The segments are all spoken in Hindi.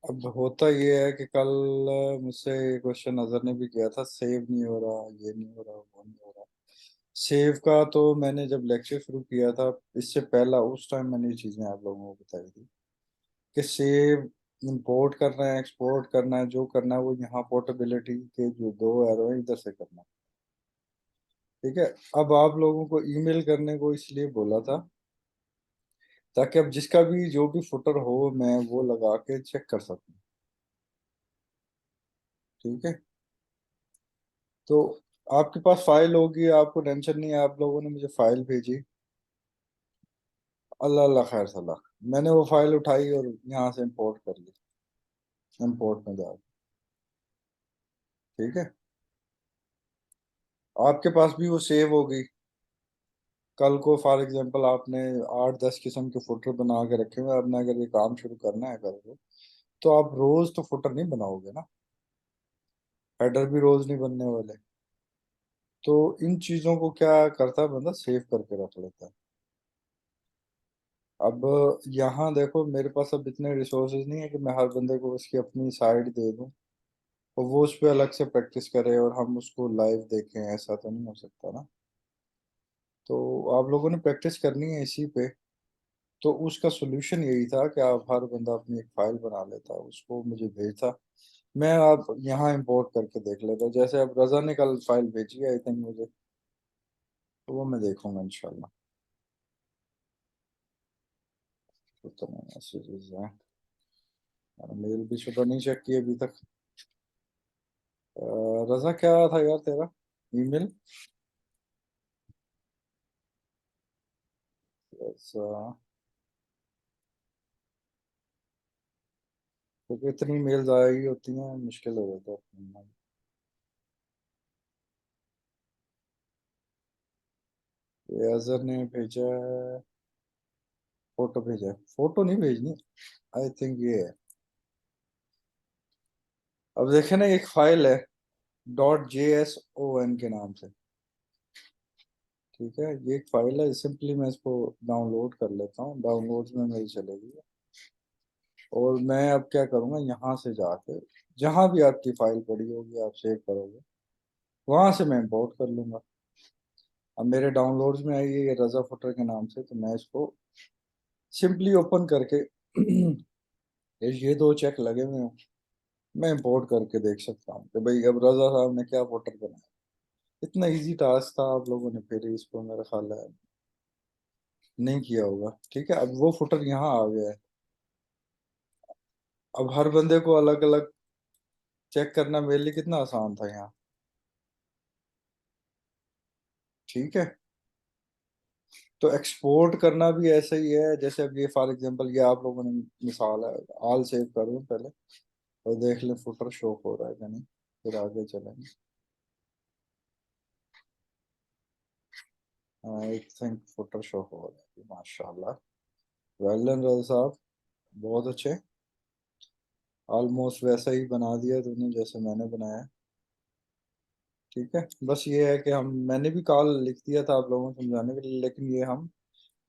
अब होता ये है कि कल मुझसे क्वेश्चन नजर ने भी किया था, सेव नहीं हो रहा, ये नहीं हो रहा, वो नहीं हो रहा। सेव का तो मैंने जब लेक्चर शुरू किया था, इससे पहला उस टाइम मैंने ये चीजें आप लोगों को बताई थी कि सेव इंपोर्ट करना है, एक्सपोर्ट करना है, जो करना है वो यहाँ पोर्टेबिलिटी के जो दो एरो है इधर से करना है। ठीक है। अब आप लोगों को ईमेल करने को इसलिए बोला था ताकि अब जिसका भी जो भी फुटर हो मैं वो लगा के चेक कर सकूं। ठीक है। तो आपके पास फाइल होगी, आपको टेंशन नहीं है, आप लोगों ने मुझे फाइल भेजी। अल्लाह अल्लाह खैर सलाह। मैंने वो फाइल उठाई और यहाँ से इंपोर्ट कर ली, इंपोर्ट में जाके। ठीक है। आपके पास भी वो सेव होगी। कल को फॉर एग्जांपल आपने 8-10 किस्म के फुटर बना के रखे हुए, आपने अगर ये काम शुरू करना है कल को, तो आप रोज तो फुटर नहीं बनाओगे ना, हेडर भी रोज नहीं बनने वाले। तो इन चीजों को क्या करता है बंदा, सेव करके रख लेता है। अब यहाँ देखो, मेरे पास अब इतने रिसोर्सेज नहीं है कि मैं हर बंदे को उसकी अपनी साइड दे दूँ और वो उस पर अलग से प्रैक्टिस करे और हम उसको लाइव देखें, ऐसा तो नहीं हो सकता ना। तो आप लोगों ने प्रैक्टिस करनी है इसी पे। तो उसका सोल्यूशन यही था कि आप हर बंदा अपनी एक फाइल बना लेता, उसको मुझे भेजता, मैं आप यहाँ इंपोर्ट करके देख लेता। जैसे अब रजा ने कल फाइल भेजी है आई थिंक मुझे, तो वो मैं देखूंगा इंशाल्लाह। तो मैसेजेस हैं, मेल भी शुदा नहीं चेक की अभी तक। रजा क्या था यार तेरा ईमेल? अच्छा, क्योंकि इतनी मेल्स आई होती हैं, मुश्किल हो जाता है। ये अजहर ने भेजा है, फोटो भेजा है, फोटो नहीं भेजनी। आई थिंक ये है। अब देखे ना, एक फाइल है .json के नाम से। ठीक है, ये एक फाइल है, सिंपली मैं इसको डाउनलोड कर लेता हूँ, डाउनलोड्स में मेरी चलेगी। और मैं अब क्या करूँगा, यहाँ से जाके जहाँ भी आपकी फाइल पड़ी होगी आप सेव करोगे, वहां से मैं इंपोर्ट कर लूंगा। अब मेरे डाउनलोड्स में आई है ये रजा फुटर के नाम से, तो मैं इसको सिंपली ओपन करके ये दो चेक लगे हुए हैं, मैं इंपोर्ट करके देख सकता हूँ कि भाई अब रजा साहब ने क्या फुटर बनाया। इतना इजी टास्क था, आप लोगों ने फिर इसको मेरा ख्याल है नहीं किया होगा। ठीक है, अब वो फुटर यहाँ आ गया है। अब हर बंदे को अलग अलग चेक करना मेरे लिए कितना आसान था यहाँ। ठीक है। तो एक्सपोर्ट करना भी ऐसा ही है, जैसे अब ये फॉर एग्जांपल ये आप लोगों ने मिसाल है, आल सेव करूँ पहले और देख लें फुटर शो हो रहा है कि नहीं, फिर आगे चलेंगे। आई थिंक फुटर शो हो रहा है, माशाल्लाह। वेल डन रज़ा साहब, बहुत अच्छे। ऑलमोस्ट वैसा ही बना दिया तूने जैसे मैंने बनाया। ठीक है, बस ये है कि हम, मैंने भी कॉल लिख दिया था आप लोगों को समझाने के लिए, लेकिन ये हम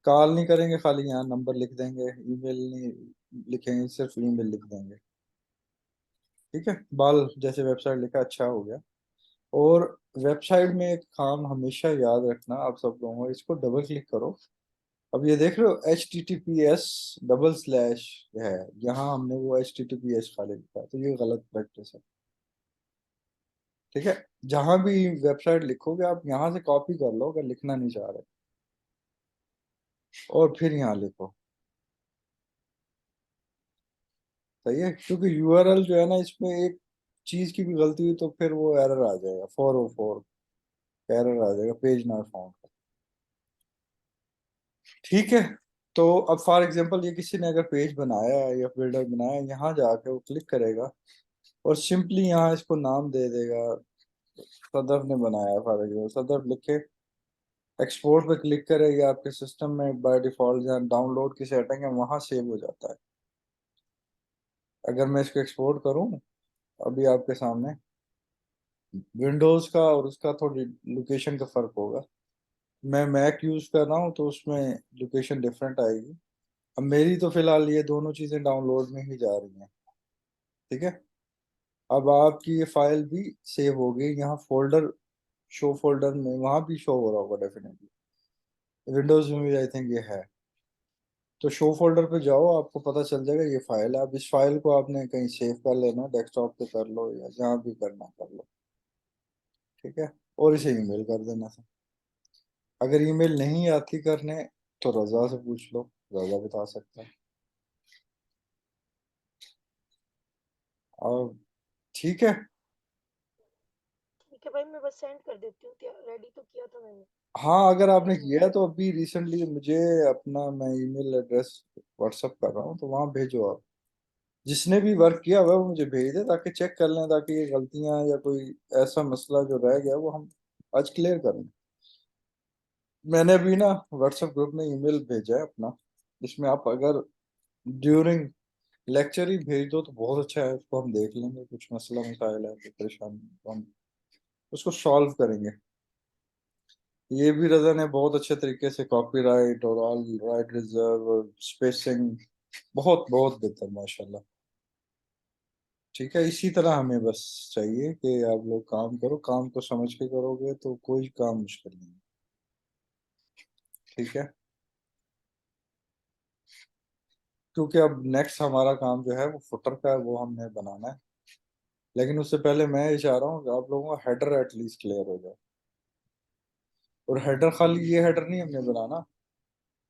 कॉल नहीं करेंगे, खाली यहाँ नंबर लिख देंगे, ईमेल नहीं लिखेंगे, सिर्फ ईमेल लिख देंगे। ठीक है, बाल जैसे वेबसाइट लिखा, अच्छा हो गया। और वेबसाइट में एक काम हमेशा याद रखना आप सब लोगों को, इसको डबल क्लिक करो। अब ये देख रहे हो HTTPS डबल स्लैश है, यहाँ हमने वो HTTPS खाली लिखा है, तो ये गलत प्रैक्टिस है। ठीक है, जहां भी वेबसाइट लिखोगे आप यहाँ से कॉपी कर लो अगर लिखना नहीं चाह रहे, और फिर यहाँ लिखो। सही है, क्योंकि यूआरएल जो है ना, इसमें एक चीज की भी गलती हुई तो फिर वो एरर आ जाएगा, 404 एरर आ जाएगा, पेज नॉट फाउंड। ठीक है। तो अब फॉर एग्जांपल ये किसी ने अगर पेज बनाया है या बिल्डर बनाया है, यहाँ जाके वो क्लिक करेगा और सिंपली यहाँ इसको नाम दे देगा, सदफ ने बनाया फॉर एग्जाम्पल, सदफ लिखे, एक्सपोर्ट पे क्लिक करे, या आपके सिस्टम में बाय डिफॉल्ट जहाँ डाउनलोड की सेटिंग है वहां सेव हो जाता है। अगर मैं इसको एक्सपोर्ट करूँ अभी आपके सामने, विंडोज का और उसका थोड़ी लोकेशन का फर्क होगा। मैं मैक यूज कर रहा हूँ तो उसमें लोकेशन डिफरेंट आएगी। अब मेरी तो फिलहाल ये दोनों चीजें डाउनलोड में ही जा रही हैं। ठीक है। अब आपकी ये फाइल भी सेव हो गई यहाँ फोल्डर, शो फोल्डर में, वहां भी शो हो रहा होगा डेफिनेटली। विंडोज में भी आई थिंक ये है। तो शो फोल्डर पे जाओ, आपको पता चल जाएगा ये फाइल है। अब इस फाइल को आपने कहीं सेव कर लेना, डेस्कटॉप पे कर लो या जहाँ भी करना कर लो। ठीक है। और इसे ईमेल कर देना था। अगर ईमेल नहीं आती करने तो रजा से पूछ लो, रजा बता सकता है। और ठीक है। ठीक है भाई, मैं बस सेंड कर देती हूँ, रेडी तो किया था मैंने। हाँ, अगर आपने एक किया है मिनट। तो अभी रिसेंटली मुझे अपना, मैं ईमेल एड्रेस व्हाट्सअप कर रहा हूँ तो वहाँ भेजो आप। जिसने भी वर्क किया हुआ है वो मुझे भेज दे ताकि चेक कर लें, ताकि ये गलतियां या कोई ऐसा मसला जो रह गया वो हम आज क्लियर करें। मैंने अभी ना व्हाट्सएप ग्रुप में ईमेल भेजा है अपना। इसमें आप अगर ड्यूरिंग लेक्चर ही भेज दो तो बहुत अच्छा है, उसको हम देख लेंगे। कुछ मसला मसाइल है कोई परेशानी तो हम उसको सॉल्व करेंगे। ये भी रजा ने बहुत अच्छे तरीके से कॉपीराइट और ऑल राइट रिजर्व और स्पेसिंग बहुत बहुत बेहतर माशाल्लाह। ठीक है, इसी तरह हमें बस चाहिए कि आप लोग काम करो, काम को समझ के करोगे तो कोई काम मुश्किल नहीं। ठीक है। क्योंकि अब नेक्स्ट हमारा काम जो है वो फुटर का है, वो हमने बनाना है। लेकिन उससे पहले मैं ये चाह रहा हूँ कि आप लोगों का हेडर एटलीस्ट क्लियर हो जाए। और हेडर खाली ये हेडर नहीं हमने बनाना।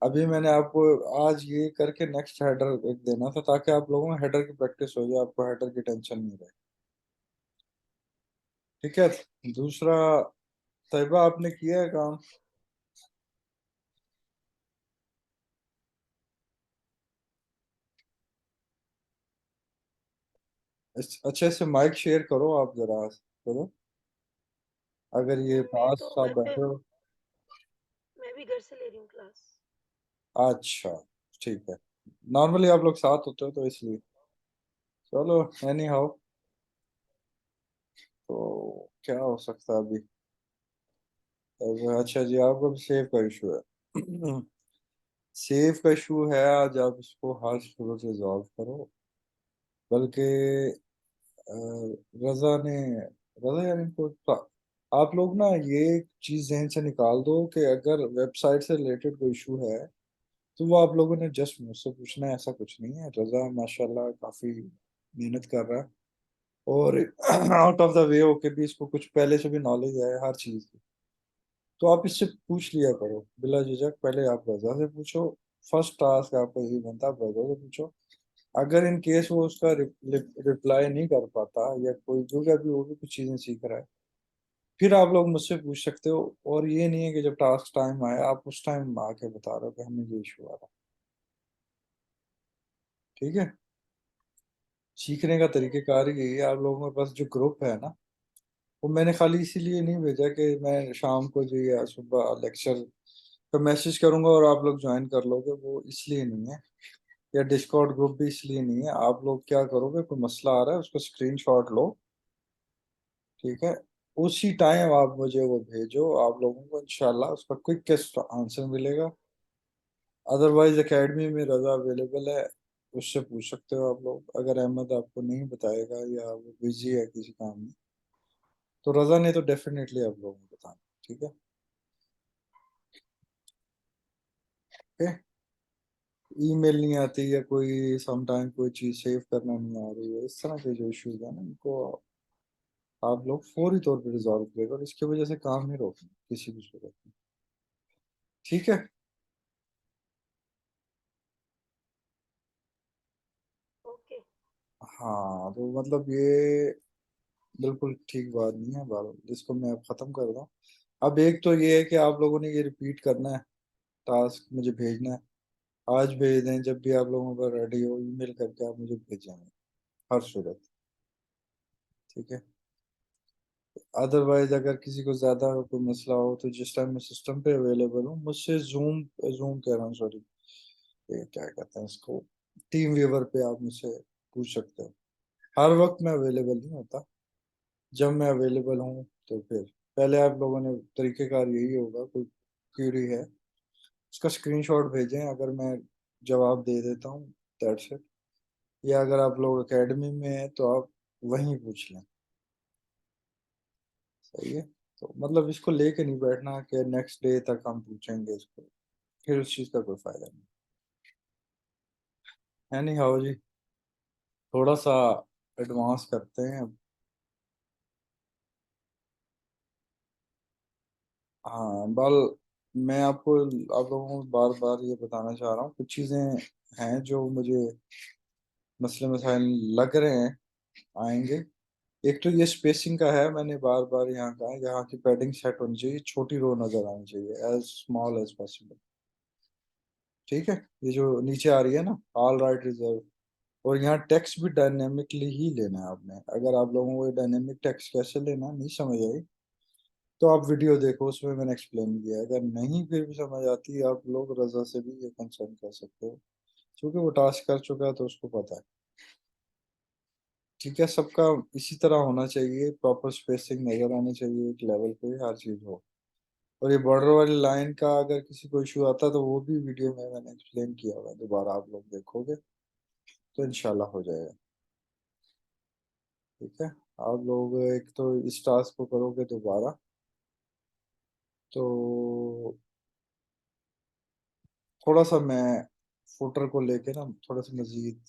अभी मैंने आपको आज ये करके नेक्स्ट हेडर एक देना था ताकि आप लोगों में हेडर की प्रैक्टिस हो जाए, आपको हेडर की टेंशन नहीं रहे। ठीक है। दूसरा, तैयबा आपने किया है काम? अच्छे से माइक शेयर करो आप जरा करो, अगर ये मैं पास तो आप घर पे, बैठे हो। मैं भी घर से ले रही हूँ क्लास। अच्छा, ठीक है। नॉर्मली आप लोग साथ होते हो तो इसलिए। चलो, एनी हाउ, तो क्या हो सकता है अभी। अच्छा जी, आपको भी सेव का इशू है। सेव का इशू है, आज आप इसको हर सूरत से सॉल्व करो। बल्कि अ, रजा ने, रजा यार इनको आप लोग ना ये चीज जहन से निकाल दो कि अगर वेबसाइट से रिलेटेड कोई इशू है तो वो आप लोगों ने जस्ट मुझसे पूछना है, ऐसा कुछ नहीं है। रजा माशाल्लाह काफी मेहनत कर रहा है और आउट ऑफ द वे होके भी इसको कुछ पहले से भी नॉलेज है हर चीज की। तो आप इससे पूछ लिया करो बिला झिझक, पहले आप रजा से पूछो। फर्स्ट टास्क आपका यही बनता है, आप रजा से पूछो। अगर इन केस वो उसका रिप्लाई नहीं कर पाता या कोई जो भी, अभी वो भी कुछ चीजें सीख रहा है, फिर आप लोग मुझसे पूछ सकते हो। और ये नहीं है कि जब टास्क टाइम आए आप उस टाइम आके बता रहे हो कि हमें ये इशू आ रहा। ठीक है। सीखने का तरीकेकार यही है। आप लोगों के पास जो ग्रुप है ना, वो मैंने खाली इसीलिए नहीं भेजा कि मैं शाम को जो या सुबह लेक्चर तो मैसेज करूंगा और आप लोग ज्वाइन कर लोगे, वो इसलिए नहीं है। या डिस्कॉर्ड ग्रुप भी इसलिए नहीं है। आप लोग क्या करोगे, कोई मसला आ रहा है उसका स्क्रीनशॉट लो। ठीक है। उसी टाइम आप मुझे वो भेजो, आप लोगों को इंशाल्लाह उसका क्विकेस्ट आंसर मिलेगा। अदरवाइज एकेडमी में रजा अवेलेबल है, उससे पूछ सकते हो आप लोग। अगर अहमद आपको नहीं बताएगा या वो बिजी है किसी काम में तो रजा ने तो डेफिनेटली आप लोगों को बताना। ठीक है। ओके। ईमेल नहीं आती या कोई समटाइम कोई चीज सेव करना नहीं आ रही है, इस तरह के जो इश्यूज है ना, इनको आप लोग फौरी तौर पर रिजॉल्व करेगा और इसकी वजह से काम नहीं रोकना किसी भी सूरत में। ठीक है। ओके। हाँ, तो मतलब ये बिल्कुल ठीक बात नहीं है बाल, जिसको मैं अब खत्म कर रहा हूँ। अब एक तो ये है कि आप लोगों ने ये रिपीट करना है, टास्क मुझे भेजना है। आज भेज दें, जब भी आप लोगों का रेडी हो ईमेल करके आप मुझे भेजेंगे हर सूरत। ठीक है। अदरवाइज अगर किसी को ज्यादा कोई मसला हो तो जिस टाइम मैं सिस्टम पे अवेलेबल हूँ मुझसे जूम, जूम कह रहा हूँ सॉरी, ये क्या कहते हैं इसको, टीम व्यूवर पे आप मुझसे पूछ सकते हो। हर वक्त मैं अवेलेबल नहीं होता, जब मैं अवेलेबल हूँ तो फिर पहले आप लोगों ने तरीकेकार यही होगा, कोई क्यूरी है उसका स्क्रीनशॉट भेजें, अगर मैं जवाब दे देता हूँ, दैट्स इट। या अगर आप लोग एकेडमी में हैं तो आप वहीं पूछ लें। सही है। तो मतलब इसको लेके नहीं बैठना कि नेक्स्ट डे तक हम पूछेंगे इसको, फिर उस चीज़ का कोई फायदा नहीं है। नहीं हाउ जी, थोड़ा सा एडवांस करते हैं अब। हाँ बल, मैं आपको, आप लोगों को बार बार ये बताना चाह रहा हूँ, कुछ चीज़ें हैं जो मुझे मसले मसाइल लग रहे हैं आएंगे। एक तो ये स्पेसिंग का है, मैंने बार बार यहाँ कहा, यहाँ की पैडिंग सेट होनी चाहिए, छोटी रो नजर आनी चाहिए, एज स्मॉल एज पॉसिबल। ठीक है। ये जो नीचे आ रही है ना, ऑल राइट रिजर्व, और यहाँ टेक्स्ट भी डायनेमिकली ही लेना है आपने। अगर आप लोगों को डायनेमिक टेक्स्ट कैसे लेना नहीं समझ आई, तो आप वीडियो देखो, उसमें मैंने एक्सप्लेन किया है। अगर नहीं फिर भी समझ आती है, आप लोग रजा से भी ये कंसर्न कर सकते हो, क्योंकि वो टास्क कर चुका है तो उसको पता है। ठीक है, सबका इसी तरह होना चाहिए, प्रॉपर स्पेसिंग नजर आनी चाहिए, एक लेवल पे हर चीज हो। और ये बॉर्डर वाली लाइन का अगर किसी को इशू आता तो वो भी वीडियो में मैंने एक्सप्लेन किया हुआ है, दोबारा आप लोग देखोगे तो इंशाल्लाह हो जाएगा। ठीक है। आप लोग एक तो इस टास्क को करोगे दोबारा, तो थोड़ा सा मैं फुटर को लेके ना थोड़ा सा मजीद,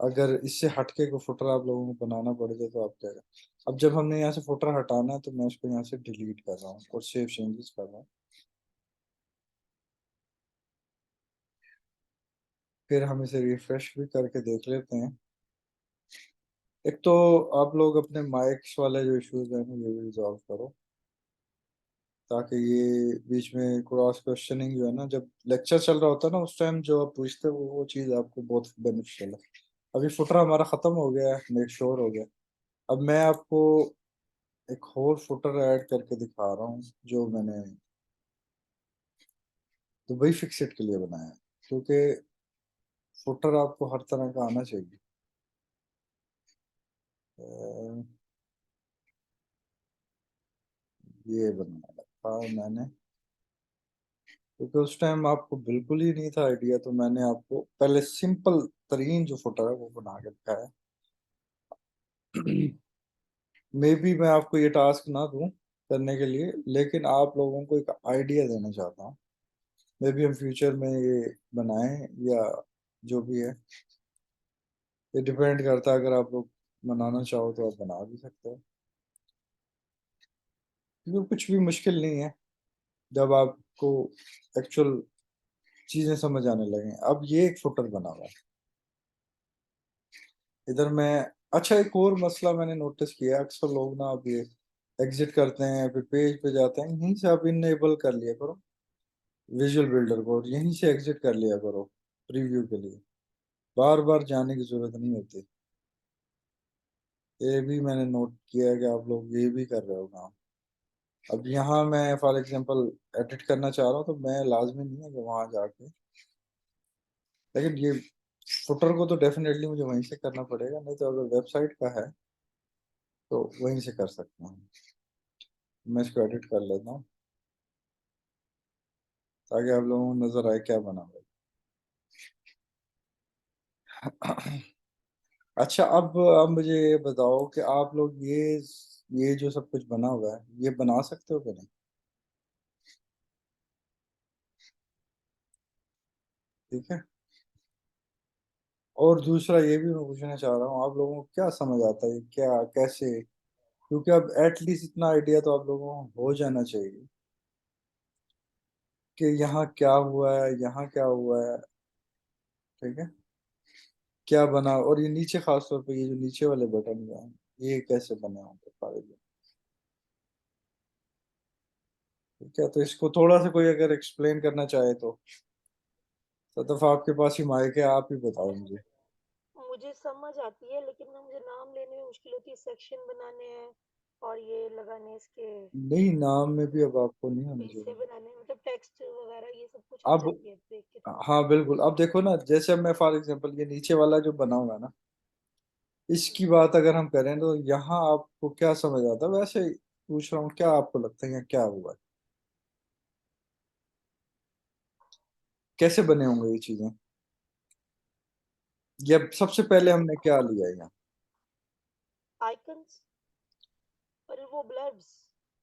अगर इससे हटके को फुटर आप लोगों को बनाना पड़ जाए तो आप क्या करें। अब जब हमने यहाँ से फुटर हटाना है तो मैं उसको यहाँ से डिलीट कर रहा हूँ और सेव चेंजेस कर रहा हूँ। फिर हम इसे रिफ्रेश भी करके देख लेते हैं। एक तो आप लोग अपने माइक्स वाले जो इश्यूज हैं ना, ये भी रिजॉल्व करो, ताकि ये बीच में क्रॉस क्वेश्चनिंग जो है ना, जब लेक्चर चल रहा होता है ना, उस टाइम जो आप पूछते हो वो चीज़ आपको बहुत बेनिफिशियल है। अभी फुटर हमारा ख़त्म हो गया है, मेक श्योर हो गया। अब मैं आपको एक और फुटर ऐड करके दिखा रहा हूँ, जो मैंने दुबई फिक्सेट के लिए बनाया है, क्योंकि फुटर आपको हर तरह का आना चाहिए। अ, ये बनाया था मैंने, क्योंकि उस टाइम आपको बिल्कुल ही नहीं था आइडिया, तो मैंने आपको पहले सिंपल तरीन जो फुटर है वो बना के दिखाया। मे बी मैं आपको ये टास्क ना दूं करने के लिए, लेकिन आप लोगों को एक आइडिया देना चाहता हूँ। मे बी हम फ्यूचर में ये बनाएं, या जो भी है, ये डिपेंड करता है। अगर आप लोग बनाना चाहो तो आप बना भी सकते हो, क्योंकि कुछ भी मुश्किल नहीं है जब आपको एक्चुअल चीजें समझ आने लगे। अब ये एक फुटर बना हुआ है इधर मैं। अच्छा, एक और मसला मैंने नोटिस किया, अक्सर लोग ना अब ये एग्जिट करते हैं, फिर पेज पे जाते हैं, यहीं से आप इनेबल कर लिया करो विजुअल बिल्डर को, और यहीं से एग्जिट कर लिया करो प्रीव्यू के लिए, बार बार जाने की जरूरत नहीं होती। ये भी मैंने नोट किया है कि आप लोग ये भी कर रहे हो काम। अब यहाँ मैं फॉर एग्जांपल एडिट करना चाह रहा हूँ, तो मैं लाजमी नहीं है कि वहां जाके, लेकिन ये फुटर को तो डेफिनेटली मुझे वहीं से करना पड़ेगा, नहीं तो अगर वेबसाइट का है तो वहीं से कर सकते हैं। मैं इसको एडिट कर लेता हूँ ताकि आप लोगों को नजर आए क्या बना हुआ है। अच्छा, अब मुझे ये बताओ कि आप लोग ये जो सब कुछ बना हुआ है, ये बना सकते हो कि नहीं? ठीक है। और दूसरा ये भी मैं पूछना चाह रहा हूँ, आप लोगों को क्या समझ आता है, क्या कैसे, क्योंकि अब एटलीस्ट इतना आइडिया तो आप लोगों को हो जाना चाहिए कि यहाँ क्या हुआ है, यहाँ क्या हुआ है। ठीक है। क्या बना, और ये नीचे खास तौर पे ये जो नीचे वाले बटन हैं, ये कैसे बने होंगे फाइल में। ठीक है, तो इसको थोड़ा सा कोई अगर एक्सप्लेन करना चाहे तो सतफ आपके पास ही माइक है, आप ही बताओ मुझे। मुझे समझ आती है, लेकिन ना मुझे नाम लेने में मुश्किल होती है, सेक्शन बनाने हैं और ये लगाने इसके नहीं, नाम में भी अब आपको नहीं होनी हिस्से चाहिए। बनाने हैं, मतलब टेक्स्ट वगैरह ये सब कुछ आ अब जाती है देख के तो। हाँ बिल्कुल, अब देखो ना, जैसे अब मैं फॉर एग्जांपल ये नीचे वाला जो बना हुआ है ना, इसकी बात अगर हम करें तो यहाँ आपको क्या समझ आता है, वैसे ही पूछ रहा हूँ, क्या आपको लगता है यहाँ क्या हुआ है, कैसे बने होंगे ये चीजें? ये सबसे पहले हमने क्या लिया यहाँ? आइकन्स और वो ब्लर्ब्स।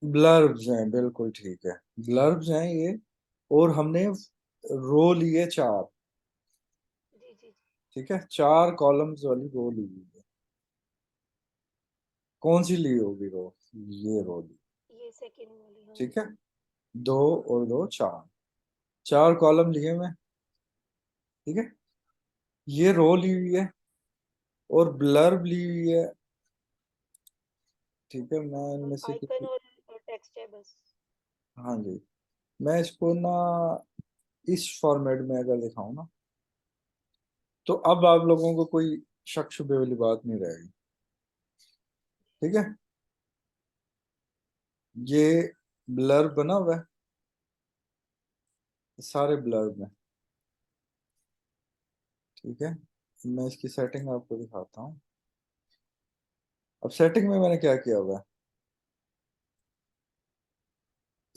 ब्लर्ब्स हैं, बिल्कुल ठीक है। ब्लर्ब्स हैं ये। और हमने रो लिए 4। जी जी ठीक है, 4 कॉलम्स वाली रो ली हुई है। कौन सी ली होगी रो? ये रो ली। जी, ये सेकंड वाली, हाँ। ठीक है, 2 और 2 4। 4 कॉलम लिए मैं। ठीक है, ये रो ली हुई है और ब्लर्ब ली हुई है। ठीक है, मैं इनमें से आइकन किसी। और टेक्स्ट है बस। हाँ जी। मैं इसको ना इस फॉर्मेट में अगर दिखाऊं ना, तो अब आप लोगों को कोई शक शुबे वाली बात नहीं रहेगी। ठीक है, ये ब्लर बना हुआ है, सारे ब्लर में। ठीक है, मैं इसकी सेटिंग आपको दिखाता हूँ। अब सेटिंग में मैंने क्या किया हुआ है,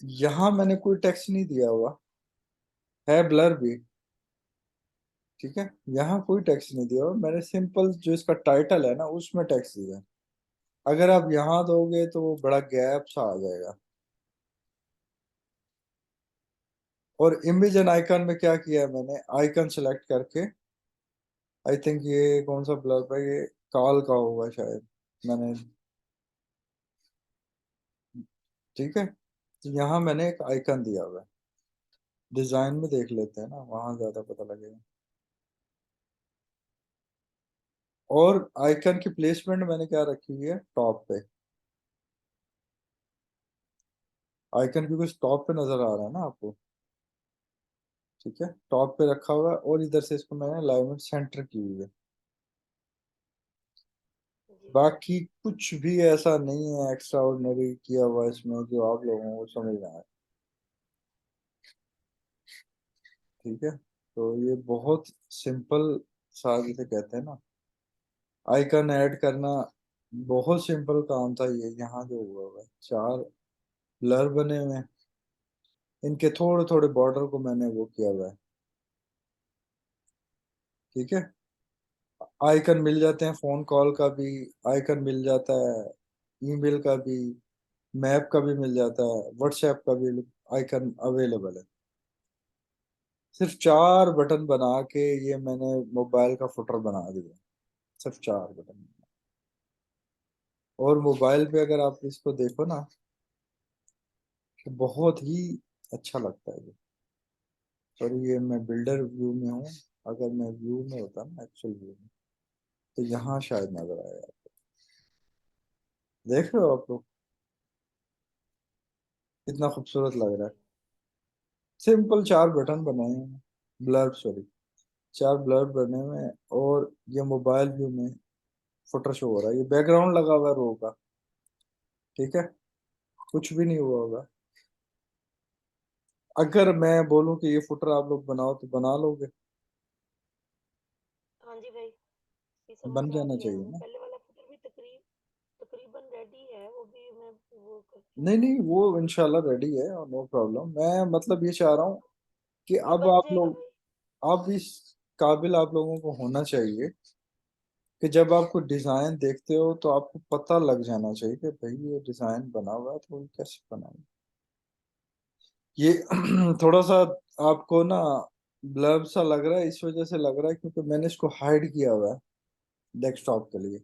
यहाँ मैंने कोई टेक्स्ट नहीं दिया हुआ है, ब्लर भी। ठीक है, यहाँ कोई टेक्स्ट नहीं दिया हुआ, मैंने सिंपल जो इसका टाइटल है ना उसमें टेक्स्ट दिया है। अगर आप यहाँ दोगे तो वो बड़ा गैप सा आ जाएगा। और इमेज एंड आइकन में क्या किया है मैंने, आइकन सेलेक्ट करके, आई थिंक ये कौन सा ब्लर है, ये काल का होगा शायद। मैंने, ठीक है, तो यहाँ मैंने एक आइकन दिया हुआ है। डिजाइन में देख लेते हैं ना, वहां ज्यादा पता लगेगा। और आइकन की प्लेसमेंट मैंने क्या रखी हुई है, टॉप पे। आइकन भी कुछ टॉप पे नजर आ रहा है ना आपको? ठीक है, टॉप पे रखा हुआ है और इधर से इसको मैंने अलाइनमेंट सेंटर की हुई है। जी बाकी कुछ भी ऐसा नहीं है एक्स्ट्रा ऑर्डिनरी किया हुआ इसमें जो आप लोगों को समझ में आए। ठीक है, तो ये बहुत सिंपल सा जिसे कहते हैं ना, आइकन ऐड करना, बहुत सिंपल काम था ये। यहाँ जो हुआ हुआ है, 4 ब्लर बने हुए हैं, इनके थोड़े थोड़े बॉर्डर को मैंने वो किया हुआ है। ठीक है, आइकन मिल जाते हैं, फोन कॉल का भी आइकन मिल जाता है, ईमेल का भी, मैप का भी मिल जाता है, व्हाट्सएप का भी आइकन अवेलेबल है। सिर्फ 4 बटन बना के ये मैंने मोबाइल का फुटर बना दिया। सिर्फ 4 बटन। और मोबाइल पे अगर आप इसको देखो ना, तो बहुत ही अच्छा लगता है ये। और ये मैं बिल्डर व्यू में हूँ, अगर मैं व्यू में होता ना, एक्चुअल व्यू में, तो यहाँ शायद नजर आया। देख रहे हो आप लोग कितना खूबसूरत लग रहा है? जी सिंपल 4 बटन बनाए हैं, ब्लर सॉरी, 4 ब्लर बने हुए हैं। और ये मोबाइल व्यू में फुटर शो हो रहा है, ये बैकग्राउंड लगा हुआ है रो का। ठीक है, कुछ भी नहीं हुआ होगा। अगर मैं बोलूं कि ये फुटर आप लोग बनाओ तो बना लोगे? हाँ जी भाई, ये समझ बन आ जाना रही है चाहिए हमें। ना? पहले वाला फुटर भी तकरीबन रेडी है, वो भी मैं वो करती हूँ नहीं नहीं, काम। वो इंशाल्लाह रेडी है, नो प्रॉब्लम। मैं मतलब ये चाह रहा हूँ कि ये अब बन आप जाएगा लोग, भाई। अब इस काबिल आप लोगों को होना चाहिए कि जब आपको डिजाइन देखते हो तो आपको पता लग जाना चाहिए कि भाई ये डिजाइन बना हुआ है तो ये कैसे बना हुआ है। ये थोड़ा सा आपको ना ब्लर सा लग रहा है, इस वजह से लग रहा है क्योंकि मैंने इसको हाइड किया हुआ है डेस्कटॉप के लिए।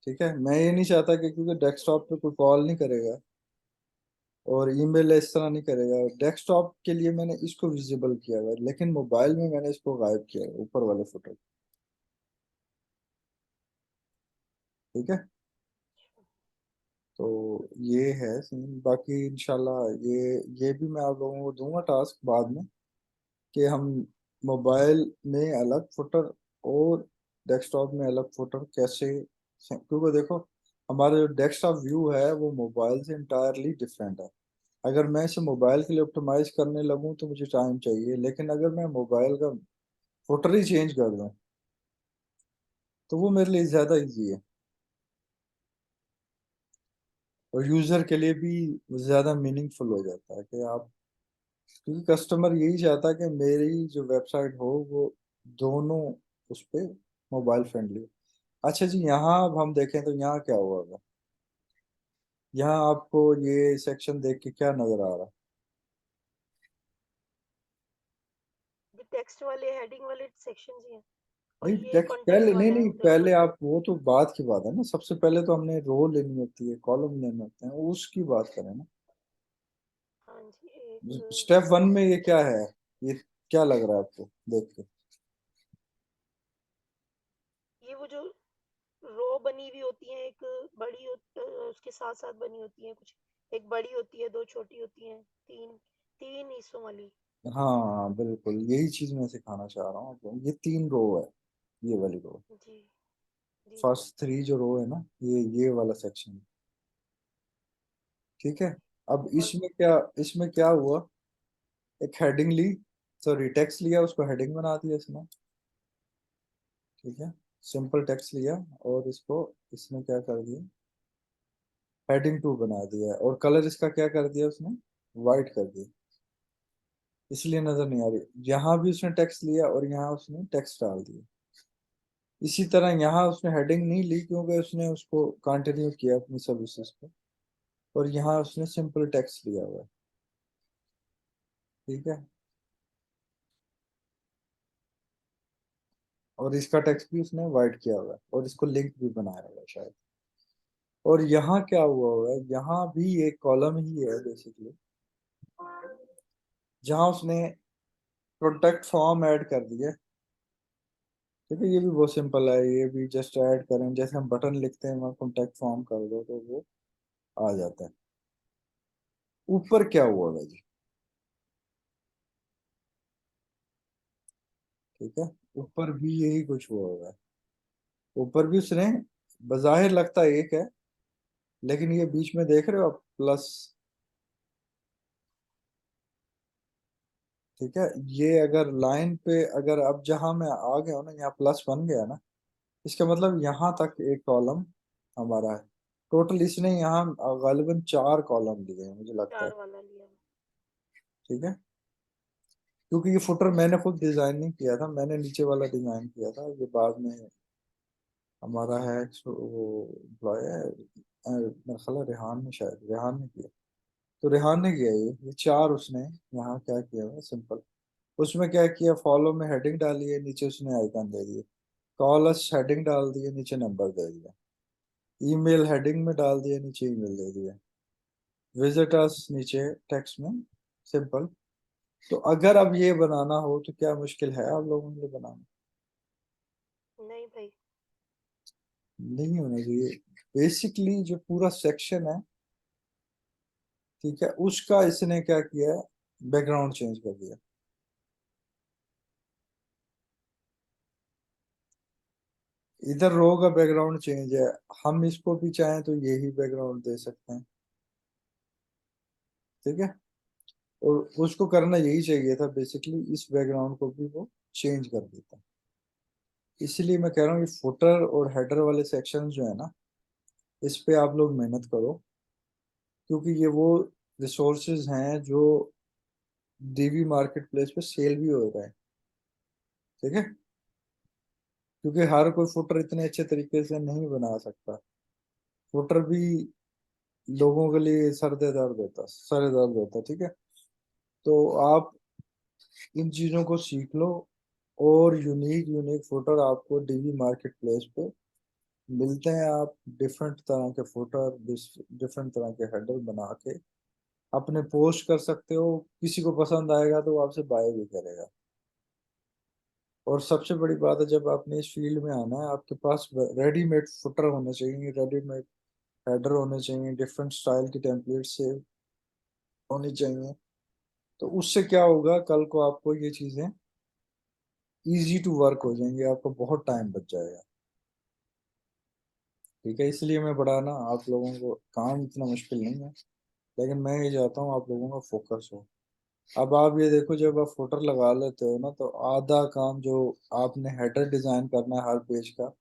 ठीक है, मैं ये नहीं चाहता कि, क्योंकि जी डेस्कटॉप पे कोई कॉल नहीं करेगा और ईमेल इस तरह नहीं करेगा। डेस्कटॉप के लिए मैंने इसको विजिबल किया हुआ है, लेकिन मोबाइल में मैंने इसको गायब किया है, ऊपर वाले फुटेज। ठीक है, तो ये है सीन। बाकी इंशाल्लाह ये भी मैं आप लोगों को दूंगा टास्क बाद में, कि हम मोबाइल में अलग फुटर और डेस्कटॉप में अलग फुटर कैसे, क्योंकि देखो हमारा जो डेस्कटॉप व्यू है वो मोबाइल से इंटायरली डिफरेंट है। अगर मैं इसे मोबाइल के लिए ऑप्टिमाइज करने लगूं तो मुझे टाइम चाहिए, लेकिन अगर मैं मोबाइल का फुटर ही चेंज कर दूं तो वो मेरे लिए ज़्यादा इजी है और यूज़र के लिए भी ज़्यादा मीनिंगफुल हो जाता है कि आप, क्योंकि कस्टमर यही चाहता है कि मेरी जो वेबसाइट हो वो दोनों उस पे मोबाइल फ्रेंडली। अच्छा जी, यहाँ अब हम देखें तो यहाँ क्या हुआ होगा। यहाँ आपको ये सेक्शन देख के क्या नजर आ रहा है। ये टेक्स्ट वाले हेडिंग वाले सेक्शन ही हैं और नहीं ये टेक्स्ट कंटेंट पहले, नहीं वाला है नहीं उधर पहले तो। आप, वो तो बात की बात है ना। सबसे पहले तो हमने रो लेनी होती है, कॉलम लेने होते हैं, उसकी बात करें ना। हाँ जी, एक स्टेप वन में ये क्या है, ये क्या लग रहा है आपको देख के। ये वो जो रो बनी हुई होती है, एक बड़ी उसके साथ साथ बनी होती है कुछ, एक बड़ी होती है, दो छोटी होती हैं, तीन तीन हिस्सों वाली। हाँ बिल्कुल, यही चीज मैं सिखाना चाह रहा हूँ आपको। ये 3 रो है, ये वाली रो। जी जी जी। फर्स्ट 3 जो रो है ना, ये वाला सेक्शन। ठीक है। अब और इसमें क्या हुआ, एक हेडिंग ली, सॉरी टेक्स्ट लिया, उसको हेडिंग बना दिया इसने। ठीक है, सिंपल टेक्स्ट लिया और इसको इसने क्या कर दिया, हेडिंग 2 बना दिया, और कलर इसका क्या कर दिया उसने, वाइट कर दिया, इसलिए नजर नहीं आ रही। यहाँ भी उसने टेक्स्ट लिया और यहाँ उसने टेक्स्ट डाल दिया। इसी तरह यहाँ उसने हेडिंग नहीं ली क्योंकि उसने उसको कंटिन्यू किया अपनी सर्विसेज को, और यहाँ उसने सिंपल टेक्स्ट लिया हुआ है। ठीक है, और इसका टेक्स्ट भी उसने वाइट किया हुआ है और इसको लिंक भी बनाया हुआ है शायद। और यहाँ क्या हुआ है, यहाँ भी एक कॉलम ही है बेसिकली, जहाँ उसने प्रोडक्ट फॉर्म ऐड कर दिया। ठीक है, ये भी बहुत सिंपल है, ये भी जस्ट ऐड करें, जैसे हम बटन लिखते हैं वहाँ कॉन्टेक्ट फॉर्म कर दो तो वो आ जाता है। ऊपर क्या हुआ है जी, ठीक है, ऊपर भी यही कुछ हुआ हुआ है। ऊपर भी उसने, बज़ाहिर लगता है एक है, लेकिन ये बीच में देख रहे हो आप प्लस। ठीक है, ये अगर लाइन पे, अगर अब जहां मैं आ गया हूं ना, यहाँ प्लस बन गया ना, इसका मतलब यहाँ तक एक कॉलम हमारा है। टोटल इसने यहाँ गालिबन 4 कॉलम लिए हैं मुझे लगता है। चार वाला लिया। ठीक है, क्योंकि ये फुटर मैंने खुद डिजाइन नहीं किया था, मैंने नीचे वाला डिजाइन किया था, ये बाद में हमारा है वो एम्प्लॉय है, मेरा ख्याल है रेहान ने, शायद रेहान ने किया। तो रेहान ने किया ये 4 उसने यहाँ क्या किया है सिंपल। उसमें क्या किया, फॉलो में हेडिंग डाली है, नीचे उसने आइकन दे दिए। कॉल अस हेडिंग डाल दिए, नीचे नंबर दे दिया। ईमेल हेडिंग में डाल दिया, नीचे ईमेल दे दिया। विजिट अस नीचे टेक्स्ट में, सिंपल। तो अगर अब ये बनाना हो तो क्या मुश्किल है आप लोगों के लिए बनाना। नहीं भाई। नहीं होना चाहिए। बेसिकली जो पूरा सेक्शन है, ठीक है, उसका इसने क्या किया, बैकग्राउंड चेंज कर दिया। इधर रो का बैकग्राउंड चेंज है, हम इसको भी चाहें तो यही बैकग्राउंड दे सकते हैं। ठीक है, और उसको करना यही चाहिए था बेसिकली, इस बैकग्राउंड को भी वो चेंज कर देता। इसलिए मैं कह रहा हूँ ये फुटर और हेडर वाले सेक्शन जो है ना, इस पे आप लोग मेहनत करो, क्योंकि ये वो रिसोर्सेज हैं जो डीवी मार्केट प्लेस पे सेल भी हो रहे हैं। ठीक है, क्योंकि हर कोई फुटर इतने अच्छे तरीके से नहीं बना सकता। फुटर भी लोगों के लिए सर दर्द होता। ठीक है, तो आप इन चीजों को सीख लो, और यूनिक यूनिक फुटर आपको डीवी मार्केट प्लेस पे मिलते हैं। आप डिफरेंट तरह के फुटर, डिफरेंट तरह के हेडर बना के अपने पोस्ट कर सकते हो। किसी को पसंद आएगा तो वो आपसे बाय भी करेगा। और सबसे बड़ी बात है, जब आपने इस फील्ड में आना है, आपके पास रेडीमेड फुटर होने चाहिए, रेडीमेड हेडर होने चाहिए, डिफरेंट स्टाइल की टेम्पलेट से होनी चाहिए। तो उससे क्या होगा, कल को आपको ये चीजें इजी टू वर्क हो जाएंगी, आपको बहुत टाइम बच जाएगा। ठीक है, इसलिए मैं बढ़ाना आप लोगों को, काम इतना मुश्किल नहीं है, लेकिन मैं ये चाहता हूँ आप लोगों का फोकस हो। अब आप ये देखो, जब आप फुटर लगा लेते हो ना, तो आधा काम जो आपने हेडर डिजाइन करना है हर पेज का,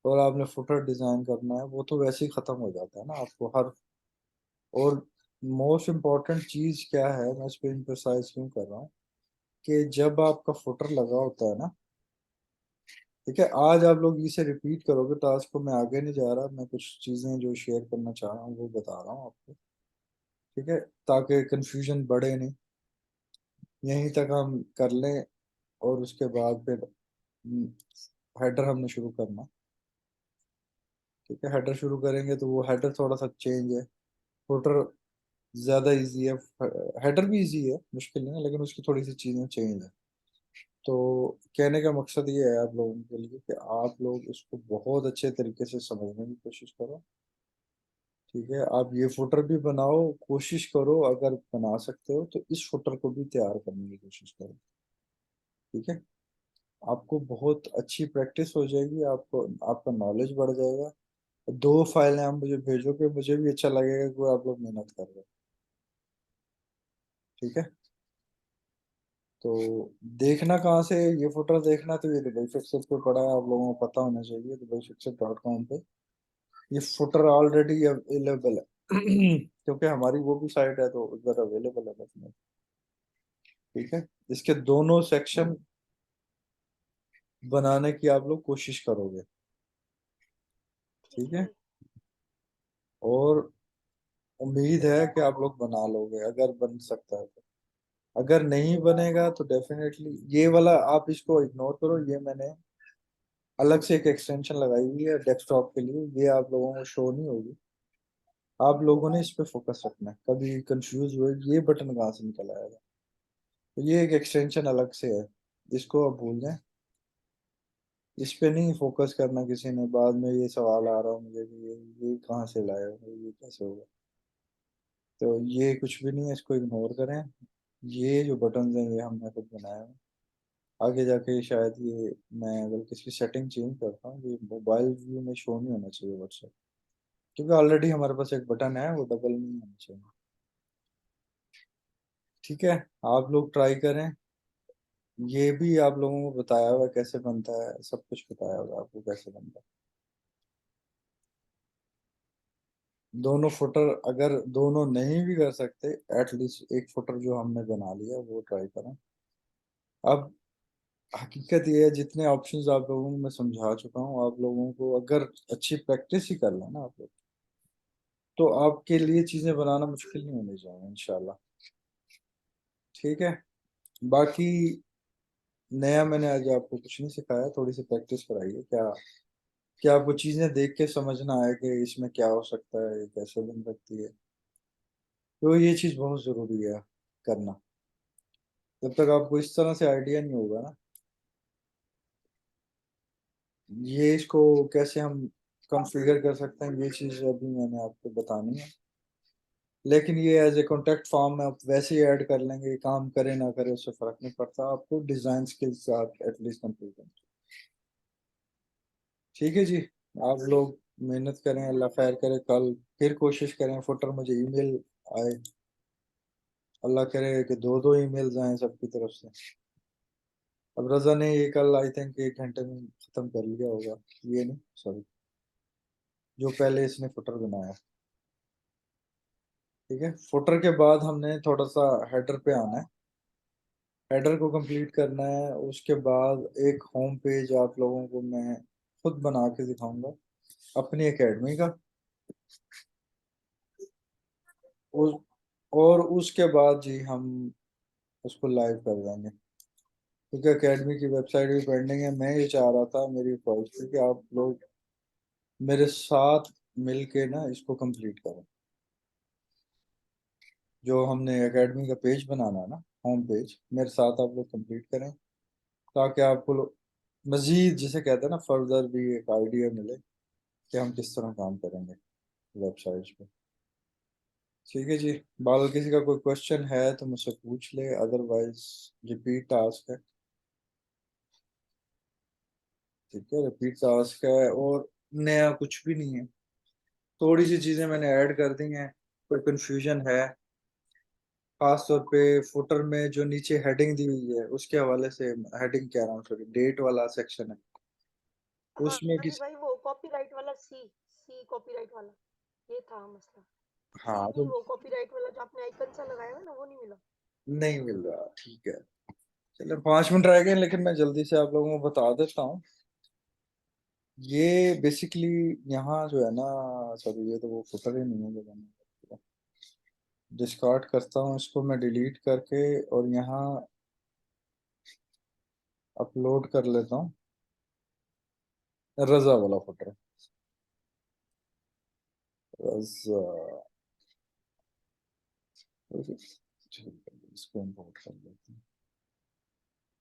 और आपने फुटर डिजाइन करना है, वो तो वैसे ही खत्म हो जाता है ना आपको हर। और मोस्ट इम्पोर्टेंट चीज क्या है, मैं इस पे इम्फेसाइज क्यों कर रहा हूँ, कि जब आपका फुटर लगा होता है ना, ठीक है, आज आप लोग इसे रिपीट करोगे टास्क को, मैं आगे नहीं जा रहा, मैं कुछ चीजें जो शेयर करना चाह रहा हूँ वो बता रहा हूँ आपको। ठीक है, ताकि कंफ्यूजन बढ़े नहीं, यहीं तक हम कर लें। और उसके बाद फिर हेडर हमने शुरू करना। ठीक है, हेडर शुरू करेंगे तो वो हेडर थोड़ा सा चेंज है। फुटर ज्यादा इजी है, हेडर भी इजी है, मुश्किल नहीं है, लेकिन उसकी थोड़ी सी चीजें चेंज है। तो कहने का मकसद ये है आप लोगों के लिए कि आप लोग इसको बहुत अच्छे तरीके से समझने की कोशिश करो। ठीक है, आप ये फुटर भी बनाओ, कोशिश करो अगर बना सकते हो तो इस फुटर को भी तैयार करने की कोशिश करो। ठीक है, आपको बहुत अच्छी प्रैक्टिस हो जाएगी, आपको आपका नॉलेज बढ़ जाएगा। दो फाइलें आप मुझे भेजोगे, मुझे भी अच्छा लगेगा कि आप लोग मेहनत कर रहे हो। ठीक है, तो देखना कहाँ से है? ये फुटर देखना तो ये दुबई फिक्सर पे पड़ा है, आप लोगों को पता होना चाहिए, dubaifixer.com पे ये फुटर ऑलरेडी अवेलेबल है। क्योंकि हमारी वो भी साइट है तो उधर अवेलेबल है डेफिनेटली। ठीक है, इसके दोनों सेक्शन बनाने की आप लोग कोशिश करोगे। ठीक ठीक है है, भाई। और उम्मीद है कि आप लोग बना लोगे अगर बन सकता है तो। अगर नहीं बनेगा तो डेफिनेटली ये वाला आप इसको इग्नोर करो, ये मैंने अलग से एक एक्सटेंशन लगाई हुई है डेस्कटॉप के लिए, ये आप लोगों को शो नहीं होगी। आप लोगों ने इस पे फोकस रखना है, कभी कंफ्यूज हुए ये बटन कहाँ से निकल आएगा। तो ये एक एक्सटेंशन अलग से है, इसको आप भूल जाएं। इस पे नहीं फोकस करना किसी ने, बाद में ये सवाल आ रहा हो मुझे कि ये कहाँ से लाए हो, ये कैसे होगा। तो ये कुछ भी नहीं है, इसको इग्नोर करें। ये जो बटन हैं ये हमने खुद बनाए हैं। आगे जाके शायद ये मैं अगर किसी सेटिंग चेंज करता हूँ, ये मोबाइल व्यू में शो नहीं होना चाहिए व्हाट्सएप, क्योंकि ऑलरेडी हमारे पास एक बटन है, वो डबल नहीं होना चाहिए। ठीक है, आप लोग ट्राई करें। ये भी आप लोगों को बताया हुआ है कैसे बनता है, सब कुछ बताया हुआ है आपको कैसे बनता है। दोनों फुटर अगर दोनों नहीं भी कर सकते, एटलीस्ट एक फुटर जो हमने बना लिया वो ट्राई करें। अब हकीकत ये है, जितने ऑप्शंस आप लोगों को मैं समझा चुका हूँ, आप लोगों को अगर अच्छी प्रैक्टिस ही कर लेना आप लोग, तो आपके लिए चीजें बनाना मुश्किल नहीं होने जाएंगे इंशाल्लाह। ठीक है, बाकी नया मैंने आज आपको कुछ नहीं सिखाया, थोड़ी सी प्रैक्टिस कराई है। क्या क्या आपको चीजें देख के समझना है कि इसमें क्या हो सकता है, ये कैसे बन सकती है। तो ये चीज बहुत जरूरी है करना। जब तक आपको इस तरह से आइडिया नहीं होगा ना, ये इसको कैसे हम कॉन्फ़िगर कर सकते हैं, ये चीज अभी मैंने आपको बतानी है। लेकिन ये एज ए कॉन्टेक्ट फॉर्म में आप वैसे ही ऐड कर लेंगे, काम करे ना करे उससे फर्क नहीं पड़ता, आपको डिजाइन स्किल्स से आप एटलीस्ट कंप्लीट करें। ठीक है जी, आप लोग मेहनत करें, अल्लाह खैर करे, कल फिर कोशिश करें फुटर मुझे ईमेल आए। अल्लाह करे कि दो दो ईमेल्स आए सबकी तरफ से। अब रजा ने ये कल आई थिंक 1 घंटे में खत्म कर लिया होगा, ये नहीं सॉरी, जो पहले इसने फुटर बनाया। ठीक है, फुटर के बाद हमने थोड़ा सा हेडर पे आना है, हेडर को कंप्लीट करना है। उसके बाद एक होम पेज आप लोगों को मैं खुद बना के दिखाऊंगा अपनी एकेडमी का। उस और उसके बाद जी हम उसको लाइव कर देंगे, क्योंकि एकेडमी की वेबसाइट भी पेंडिंग है। मैं ये चाह रहा था, मेरी ख्वाहिश थी कि आप लोग मेरे साथ मिल के ना इसको कंप्लीट करें। जो हमने एकेडमी का पेज बनाना है ना, होम पेज, मेरे साथ आप लोग कंप्लीट करें, ताकि आपको मजीद जिसे कहते हैं ना फर्दर भी एक आइडिया मिले कि हम किस तरह काम करेंगे वेबसाइट्स पे। ठीक है जी, बाल किसी का कोई क्वेश्चन है तो मुझसे पूछ ले, अदरवाइज रिपीट टास्क है। ठीक है, रिपीट टास्क है और नया कुछ भी नहीं है। थोड़ी सी चीजें मैंने ऐड कर दी हैं, कोई कंफ्यूजन है खास तौर पे फुटर में जो नीचे हेडिंग दी हुई है उसके हवाले से, हेडिंग कह रहा हूँ सॉरी, डेट वाला सेक्शन है हाँ उसमें हाँ जी किस। भाई, वो कॉपीराइट वाला सी, सी कॉपीराइट वाला, ये था मसला। सी हाँ नहीं, तो वो कॉपीराइट वाला जो आपने आइकन सा लगाया है ना, वो नहीं मिला। नहीं मिल रहा, ठीक है। चलो 5 मिनट रह गए, लेकिन मैं जल्दी से आप लोगों को बता देता हूँ। ये बेसिकली यहाँ जो है ना, सॉरी ये तो वो फुटर ही नहीं है जो मैंने डिस्कार्ड करता हूँ, इसको मैं डिलीट करके और यहाँ अपलोड कर लेता हूँ। रजा वाला फुटर, रजा, ठीक है, इसको इम्पोर्ट कर लेते हैं।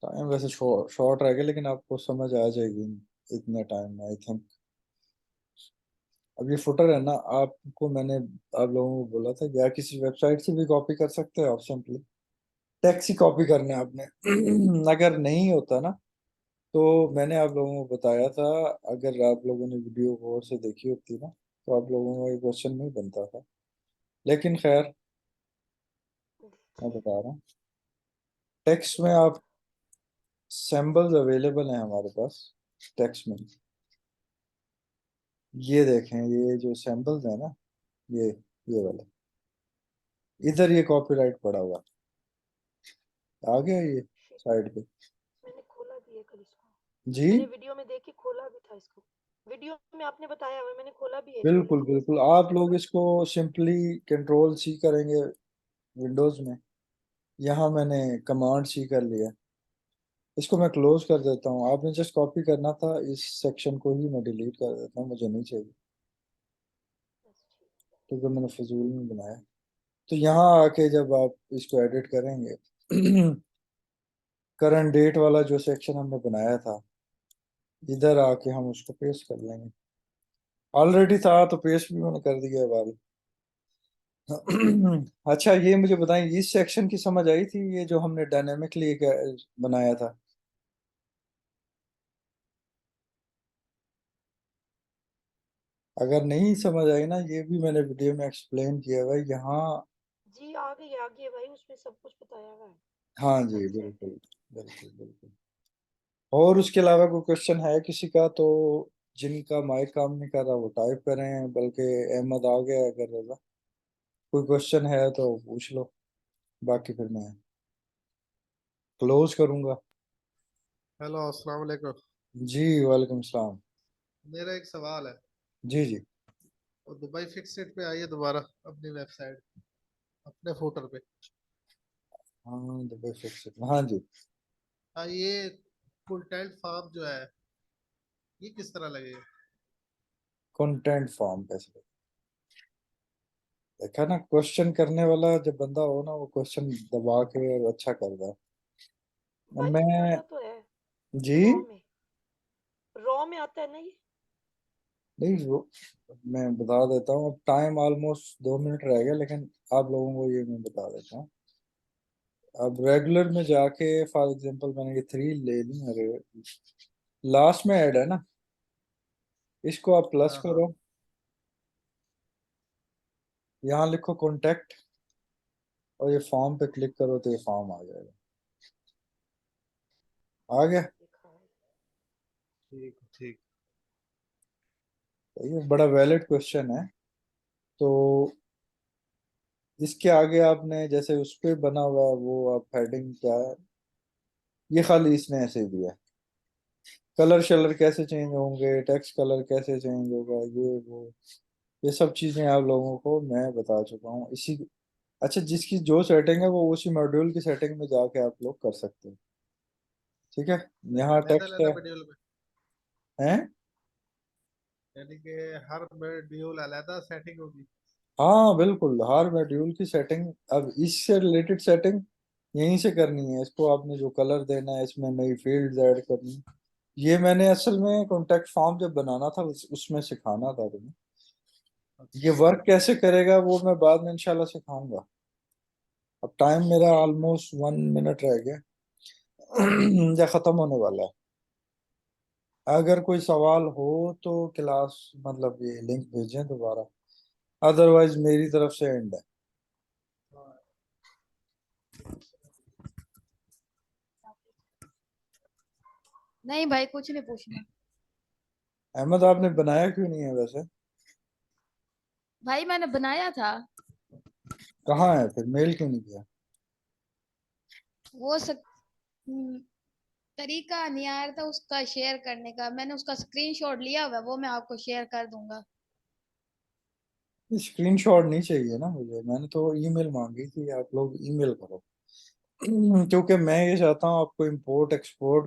टाइम वैसे शॉर्ट रह गया, लेकिन आपको समझ आ जाएगी इतने टाइम में आई थिंक। अब ये फुटर है ना, आपको मैंने आप लोगों को बोला था, या किसी वेबसाइट से भी कॉपी कर सकते हो आप सिंपली। टेक्स्ट ही कॉपी करना है आपने। अगर नहीं होता ना, तो मैंने आप लोगों को बताया था, अगर आप लोगों ने वीडियो गौर से देखी होती ना, तो आप लोगों को ये क्वेश्चन नहीं बनता था। लेकिन खैर, मैं देखिए। बता रहा हूँ, टेक्स्ट में आप सैम्पल्स अवेलेबल हैं हमारे पास टेक्स्ट में। ये देखें, ये जो सैम्पल्स है ना, ये ये वाले, इधर ये कॉपीराइट पड़ा हुआ आ गया ये शिट, साइड पे। मैंने खोला भी है कल इसको। मैंने जी वीडियो में देख के खोला भी था इसको। वीडियो में आपने बताया हुआ, मैंने खोला भी है इसको, बिल्कुल लेकिन ये बिल्कुल, इसको आप लोग इसको सिंपली कंट्रोल सी करेंगे विंडोज में। यहाँ मैंने कमांड सी कर लिया। इसको मैं क्लोज कर देता हूँ, आपने जस्ट कॉपी करना था, इस सेक्शन को ही मैं डिलीट कर देता हूँ, मुझे नहीं चाहिए बस ठीक है। क्योंकि मैंने फजूल में बनाया। तो यहाँ आके जब आप इसको एडिट करेंगे, करंट डेट वाला जो सेक्शन हमने बनाया था, इधर आके हम उसको पेस्ट कर लेंगे। ऑलरेडी था तो पेस्ट भी मैंने कर दिया है वाल। अच्छा, ये मुझे बताएं, इस सेक्शन की समझ आई थी, ये जो हमने डायनेमिकली बनाया था? अगर नहीं समझ आई ना, ये भी मैंने वीडियो में एक्सप्लेन किया हुआ है यहाँ। जी आ गई है भाई, उसमें सब कुछ बताया हुआ है। हाँ जी, बिल्कुल एग्जैक्टली। बिल्कुल बिल्कुल। और उसके अलावा कोई क्वेश्चन है किसी का तो? जिनका माइक काम नहीं कर रहा वो टाइप करें, बल्कि अहमद आ गया है, अगर रजा कोई क्वेश्चन है तो पूछ लो, बाकी फिर मैं क्लोज करूंगा। हेलो, अस्सलाम वालेकुम। जी वालेकुम सलाम। मेरा एक सवाल है। जी जी। वो दुबई फिक्स रेट पे आइए दोबारा अपनी वेबसाइट, अपने फुटर पे। हाँ दबे फिक्स, हाँ जी। हाँ, ये कंटेंट फॉर्म जो है, ये किस तरह लगेगा? कंटेंट फॉर्म कैसे? देखा ना, क्वेश्चन करने वाला जब बंदा हो ना, वो क्वेश्चन दबा के और अच्छा कर रहा है। भाई ये मैं, आता तो है जी रॉ में। रॉ में आता है ना ये? नहीं मैं बता देता हूँ, अब टाइम ऑलमोस्ट 2 मिनट रह गया, लेकिन आप लोगों को ये मैं बता देता हूँ। अब रेगुलर में जाके, फॉर एग्जांपल मैंने ये 3 ले ली, अरे लास्ट में ऐड है ना, इसको आप प्लस हाँ हाँ। करो, यहाँ लिखो कॉन्टेक्ट, और ये फॉर्म पे क्लिक करो तो ये फॉर्म आ जाएगा। आ गया। दिखा है। ठीक ठीक। तो ये बड़ा वैलिड क्वेश्चन है। तो इसके आगे आपने जैसे उस पे बना हुआ वो, आप हेडिंग क्या है, ये खाली इसने ऐसे ही दिया है। कलर शलर कैसे चेंज होंगे, टेक्स्ट कलर कैसे चेंज होगा, ये वो, ये सब चीजें आप लोगों को मैं बता चुका हूँ इसी। अच्छा, जिसकी जो सेटिंग है वो उसी मॉड्यूल की सेटिंग में जाके आप लोग कर सकते हैं। ठीक है, यहाँ अलग टेक्स्ट है। अलग मॉड्यूल में, हैं? यानी कि हर मॉड्यूल अलग सेटिंग होगी? हाँ बिल्कुल, हर मॉड्यूल की सेटिंग, अब इससे रिलेटेड सेटिंग यहीं से करनी है। इसको आपने जो कलर देना है, इसमें नई फील्ड्स ऐड करनी है। ये मैंने असल में कॉन्टेक्ट फॉर्म जब बनाना था उसमें सिखाना था तुम्हें। ये अच्छा। वर्क कैसे करेगा वो मैं बाद में इंशाल्लाह सिखाऊंगा। अब टाइम मेरा ऑलमोस्ट 1 मिनट रह गया। या खत्म होने वाला है। अगर कोई सवाल हो तो क्लास, मतलब ये लिंक भेजें दोबारा, अदरवाइज मेरी तरफ से एंड है। नहीं भाई, कुछ नहीं पूछना। अहमद, आपने बनाया क्यों नहीं है वैसे? भाई मैंने बनाया था। कहाँ है फिर, मेल क्यों नहीं किया? वो सक... हम्म, तरीका नहीं आ रहा था उसका शेयर करने का, मैंने उसका स्क्रीनशॉट लिया हुआ है, वो मैं आपको शेयर कर दूंगा। स्क्रीनशॉट नहीं चाहिए ना मुझे, मैंने तो ईमेल मांगी थी, आप लोग ईमेल करो। क्योंकि मैं ये चाहता हूँ आपको इंपोर्ट एक्सपोर्ट